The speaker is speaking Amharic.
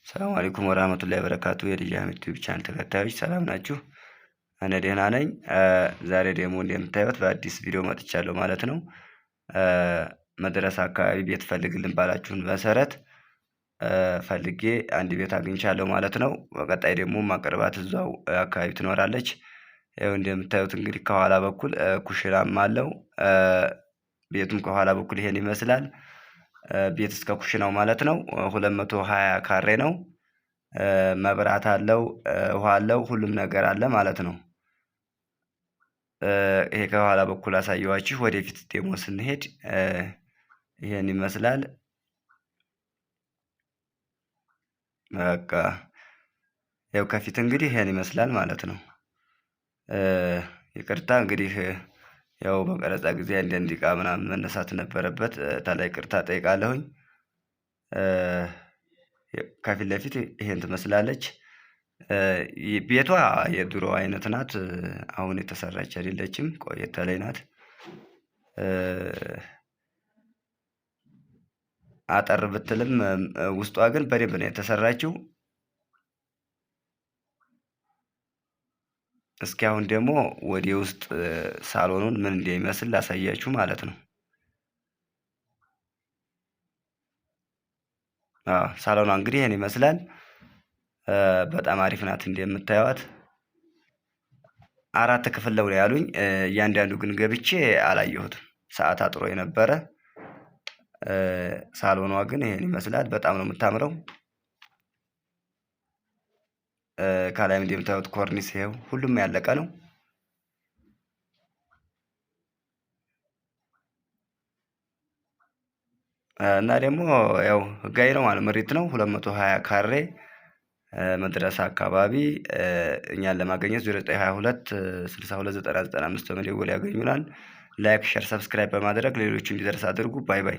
ሰላም አለይኩም ወራህመቱላሂ ወበረካቱ የልጅ አህመድ ዩቲዩብ ቻናል ተከታዮች ሰላም ናችሁ? እኔ ደህና ነኝ። ዛሬ ደግሞ እንደምታዩት በአዲስ ቪዲዮ መጥቻለሁ ማለት ነው። መድረሳ አካባቢ ቤት ፈልግልን ባላችሁን መሰረት ፈልጌ አንድ ቤት አግኝቻለሁ ማለት ነው። በቀጣይ ደግሞ ማቀርባት እዛው አካባቢ ትኖራለች። ይኸው እንደምታዩት እንግዲህ ከኋላ በኩል ኩሽናም አለው። ቤቱም ከኋላ በኩል ይሄን ይመስላል። ቤት እስከ ኩሽናው ማለት ነው 220 ካሬ ነው። መብራት አለው፣ ውሃ አለው፣ ሁሉም ነገር አለ ማለት ነው። ይሄ ከኋላ በኩል አሳየዋችሁ። ወደፊት ደግሞ ስንሄድ ይሄን ይመስላል። በቃ ያው ከፊት እንግዲህ ይሄን ይመስላል ማለት ነው። ይቅርታ እንግዲህ ያው በቀረጻ ጊዜ አንዳንድ እቃ ምናምን መነሳት ነበረበት። ታላይ ይቅርታ ጠይቃለሁኝ። ከፊት ለፊት ይሄን ትመስላለች። ቤቷ የድሮ አይነት ናት። አሁን የተሰራች አይደለችም፣ ቆየት ያለች ናት። አጠር ብትልም ውስጧ ግን በደንብ ነው የተሰራችው። እስኪ አሁን ደግሞ ወደ ውስጥ ሳሎኑን ምን እንደሚመስል ላሳያችሁ ማለት ነው። ሳሎኗ እንግዲህ ይሄን ይመስላል። በጣም አሪፍ ናት እንደምታዩት። 4 ክፍል ነው ያሉኝ። እያንዳንዱ ግን ገብቼ አላየሁትም፣ ሰዓት አጥሮ የነበረ። ሳሎኗ ግን ይሄን ይመስላል። በጣም ነው የምታምረው። ከላይ እንደምታዩት ኮርኒስ፣ ይሄው ሁሉም ያለቀ ነው። እና ደግሞ ያው ህጋዊ ነው ማለት መሬት ነው። 220 ካሬ መድረሳ አካባቢ። እኛን ለማግኘት 0922 62 90 95 በመደወል ያገኙናል። ላይክ፣ ሼር፣ ሰብስክራይብ በማድረግ ሌሎች እንዲደርስ አድርጉ። ባይ ባይ።